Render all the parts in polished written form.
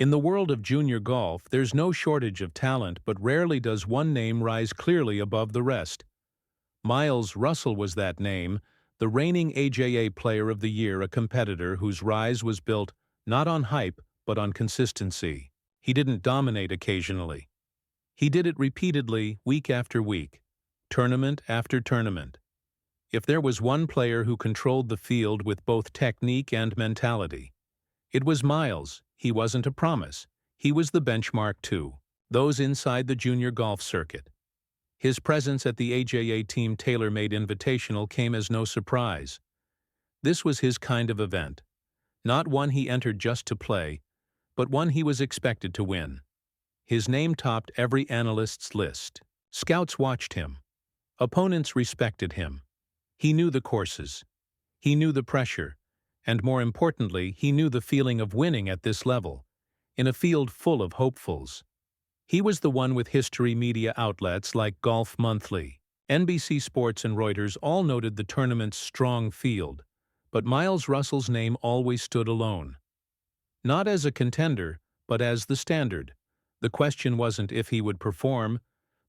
In the world of junior golf, there's no shortage of talent, but rarely does one name rise clearly above the rest. Miles Russell was that name, the reigning AJA Player of the Year, a competitor whose rise was built not on hype but on consistency. He didn't dominate occasionally. He did it repeatedly, week after week, tournament after tournament. If there was one player who controlled the field with both technique and mentality, it was Miles. He wasn't a promise. He was the benchmark too. Those inside the junior golf circuit. His presence at the AJA Team TaylorMade Invitational came as no surprise. This was his kind of event. Not one he entered just to play, but one he was expected to win. His name topped every analyst's list. Scouts watched him. Opponents respected him. He knew the courses. He knew the pressure. And more importantly, he knew the feeling of winning at this level, in a field full of hopefuls. He was the one with history media outlets like Golf Monthly, NBC Sports and Reuters all noted the tournament's strong field, but Miles Russell's name always stood alone. Not as a contender, but as the standard. The question wasn't if he would perform,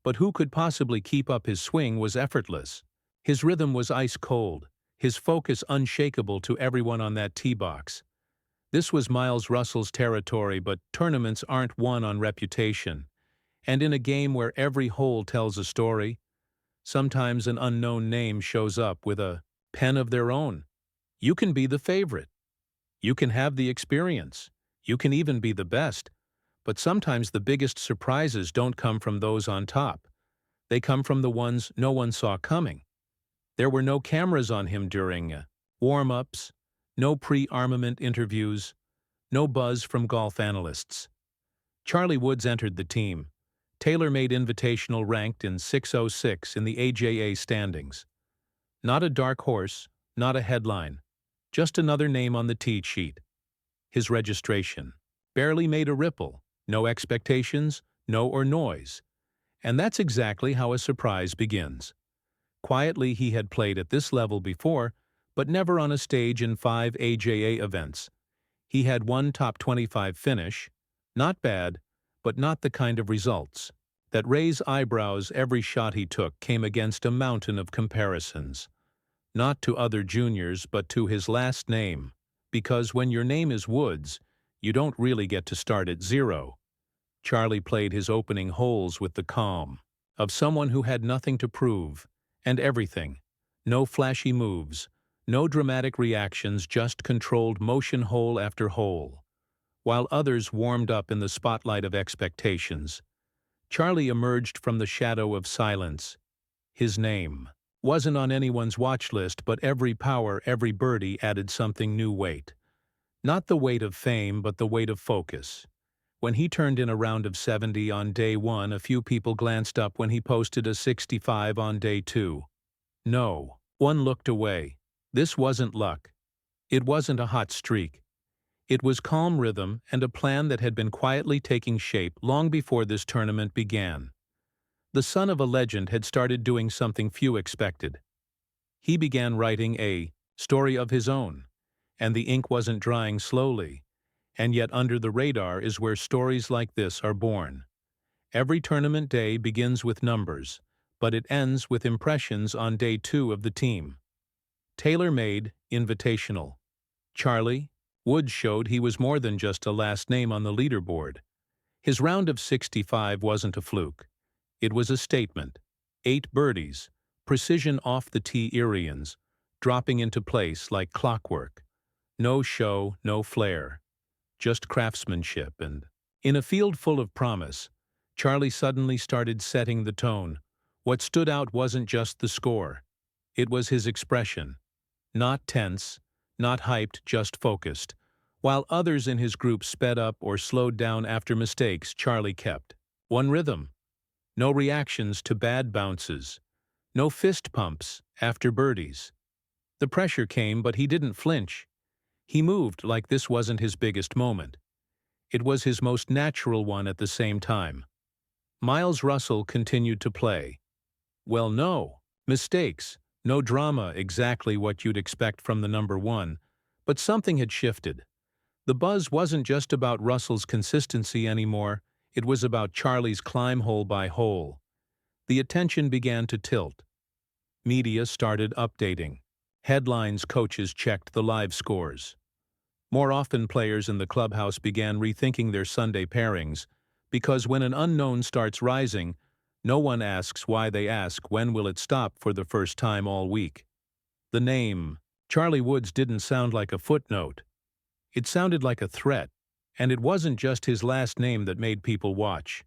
but who could possibly keep up his swing was effortless. His rhythm was ice cold, his focus unshakable to everyone on that tee box. This was Miles Russell's territory, but tournaments aren't won on reputation. And in a game where every hole tells a story, sometimes an unknown name shows up with a pen of their own. You can be the favorite. You can have the experience. You can even be the best. But sometimes the biggest surprises don't come from those on top. They come from the ones no one saw coming. There were no cameras on him during warm-ups, no pre-armament interviews, no buzz from golf analysts. Charlie Woods entered the team. TaylorMade Invitational ranked in 606 in the AJA standings. Not a dark horse, not a headline, just another name on the tee sheet. His registration barely made a ripple, no expectations, no or noise. And that's exactly how a surprise begins. Quietly, he had played at this level before, but never on a stage in 5 AJA events. He had one top 25 finish, not bad, but not the kind of results that raise eyebrows. Every shot he took came against a mountain of comparisons. Not to other juniors, but to his last name, because when your name is Woods, you don't really get to start at zero. Charlie played his opening holes with the calm of someone who had nothing to prove, and everything. No flashy moves, no dramatic reactions, just controlled motion hole after hole. While others warmed up in the spotlight of expectations, Charlie emerged from the shadow of silence. His name wasn't on anyone's watch list, but every power, every birdie added something new weight. Not the weight of fame, but the weight of focus. When he turned in a round of 70 on day 1, a few people glanced up when he posted a 65 on day 2. No, one looked away. This wasn't luck. It wasn't a hot streak. It was calm rhythm and a plan that had been quietly taking shape long before this tournament began. The son of a legend had started doing something few expected. He began writing a story of his own, and the ink wasn't drying slowly. And yet under the radar is where stories like this are born. Every tournament day begins with numbers, but it ends with impressions on day 2 of the team. TaylorMade Invitational. Charlie Woods showed he was more than just a last name on the leaderboard. His round of 65 wasn't a fluke. It was a statement. 8 birdies, precision off the tee Irians, dropping into place like clockwork. No show, no flair. Just craftsmanship, and in a field full of promise, Charlie suddenly started setting the tone. What stood out wasn't just the score. It was his expression. Not tense, not hyped, just focused. While others in his group sped up or slowed down after mistakes, Charlie kept one rhythm. No reactions to bad bounces. No fist pumps after birdies. The pressure came, but he didn't flinch. He moved like this wasn't his biggest moment. It was his most natural one at the same time. Miles Russell continued to play. Well, no mistakes, no drama, exactly what you'd expect from the number 1, but something had shifted. The buzz wasn't just about Russell's consistency anymore, it was about Charlie's climb hole by hole. The attention began to tilt. Media started updating. Headlines, coaches checked the live scores. More often, players in the clubhouse began rethinking their Sunday pairings, because when an unknown starts rising, no one asks why, they ask when will it stop for the first time all week. The name, Charlie Woods, didn't sound like a footnote. It sounded like a threat, and it wasn't just his last name that made people watch.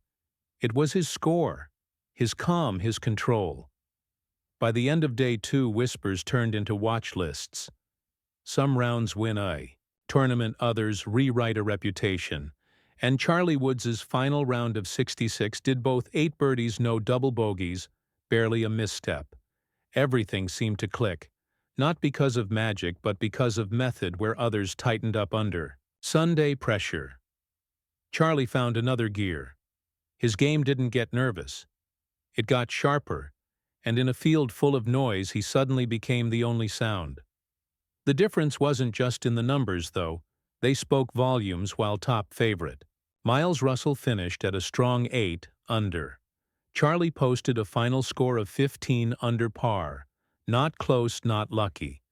It was his score, his calm, his control. By the end of day 2, whispers turned into watch lists. Some rounds win a tournament, others rewrite a reputation. And Charlie Woods' final round of 66 did both 8 birdies, no double bogeys, barely a misstep. Everything seemed to click, not because of magic but because of method where others tightened up under. Sunday pressure. Charlie found another gear. His game didn't get nervous. It got sharper, and in a field full of noise he suddenly became the only sound. The difference wasn't just in the numbers, though. They spoke volumes while top favorite. Miles Russell finished at a strong 8 under. Charlie posted a final score of 15 under par. Not close, not lucky.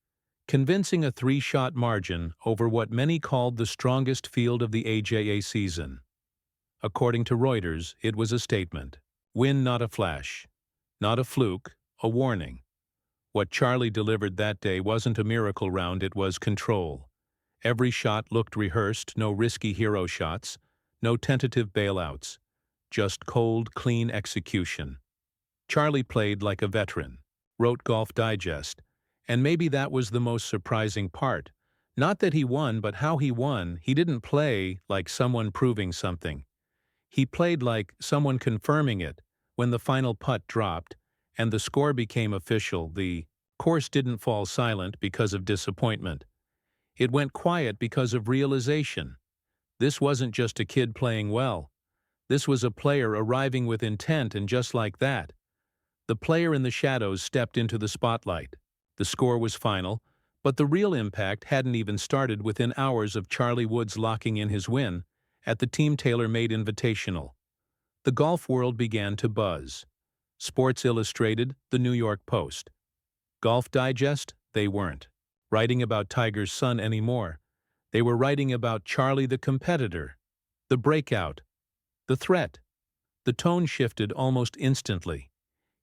Convincing a 3-shot margin over what many called the strongest field of the AJA season. According to Reuters, it was a statement. Win, not a flash. Not a fluke, a warning. What Charlie delivered that day wasn't a miracle round, it was control. Every shot looked rehearsed, no risky hero shots, no tentative bailouts, just cold, clean execution. Charlie played like a veteran, wrote Golf Digest, and maybe that was the most surprising part. Not that he won, but how he won. He didn't play like someone proving something. He played like someone confirming it. When the final putt dropped and the score became official, the course didn't fall silent because of disappointment. It went quiet because of realization. This wasn't just a kid playing well. This was a player arriving with intent, and just like that, the player in the shadows stepped into the spotlight. The score was final, but the real impact hadn't even started within hours of Charlie Woods locking in his win at the Team TaylorMade Invitational. The golf world began to buzz. Sports Illustrated, the New York Post. Golf Digest, they weren't writing about Tiger's son anymore. They were writing about Charlie the competitor, the breakout, the threat. The tone shifted almost instantly.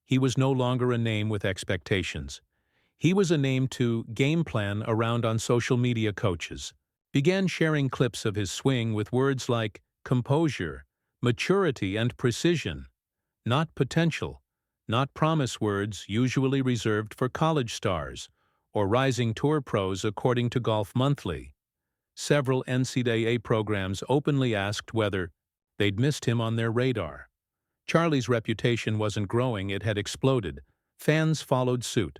He was no longer a name with expectations. He was a name to game plan around on social media. Coaches began sharing clips of his swing with words like composure, maturity, and precision. Not potential, not promise, words usually reserved for college stars or rising tour pros, according to Golf Monthly. Several NCAA programs openly asked whether they'd missed him on their radar. Charlie's reputation wasn't growing, it had exploded. Fans followed suit.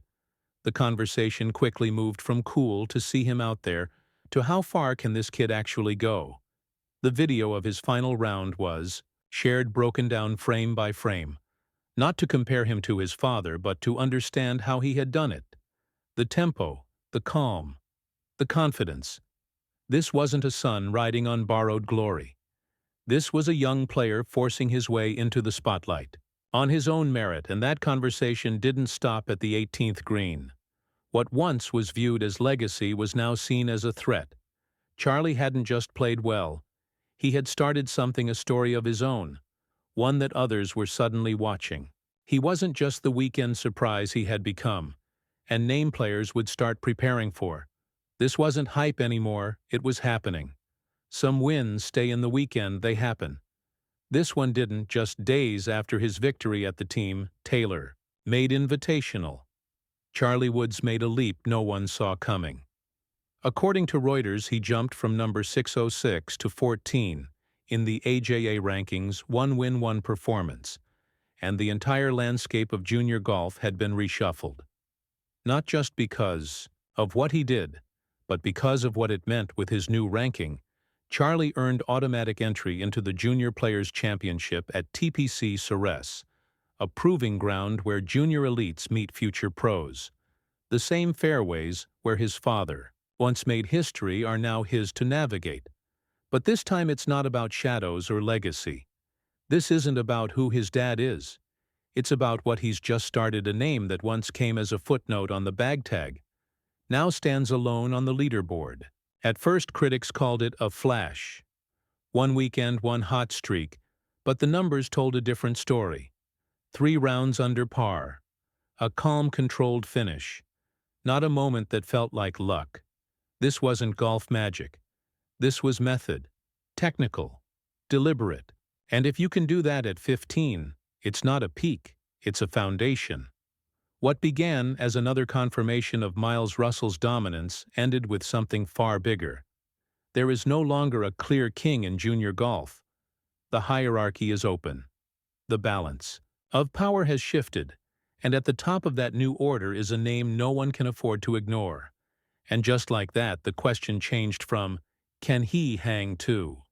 The conversation quickly moved from cool to see him out there to how far can this kid actually go. The video of his final round was shared, broken down frame by frame, not to compare him to his father, but to understand how he had done it. The tempo, the calm, the confidence. This wasn't a son riding on borrowed glory. This was a young player forcing his way into the spotlight, on his own merit, and that conversation didn't stop at the 18th green. What once was viewed as legacy was now seen as a threat. Charlie hadn't just played well. He had started something, a story of his own, one that others were suddenly watching. He wasn't just the weekend surprise he had become, and name players would start preparing for. This wasn't hype anymore, it was happening. Some wins stay in the weekend, they happen. This one didn't. Just days after his victory at the Team TaylorMade Invitational, Charlie Woods made a leap no one saw coming. According to Reuters, he jumped from number 606 to 14 in the AJA rankings, one win, one performance, and the entire landscape of junior golf had been reshuffled. Not just because of what he did, but because of what it meant. With his new ranking, Charlie earned automatic entry into the Junior Players Championship at TPC Ceres, a proving ground where junior elites meet future pros. The same fairways where his father once made history are now his to navigate. But this time it's not about shadows or legacy. This isn't about who his dad is. It's about what he's just started. A name that once came as a footnote on the bag tag now stands alone on the leaderboard. At first, critics called it a flash. One weekend, one hot streak, but the numbers told a different story. 3 rounds under par. A calm, controlled finish. Not a moment that felt like luck. This wasn't golf magic. This was method. Technical. Deliberate. And if you can do that at 15, it's not a peak, it's a foundation. What began as another confirmation of Miles Russell's dominance ended with something far bigger. There is no longer a clear king in junior golf. The hierarchy is open. The balance of power has shifted, and at the top of that new order is a name no one can afford to ignore. And just like that, the question changed from, can he hang too?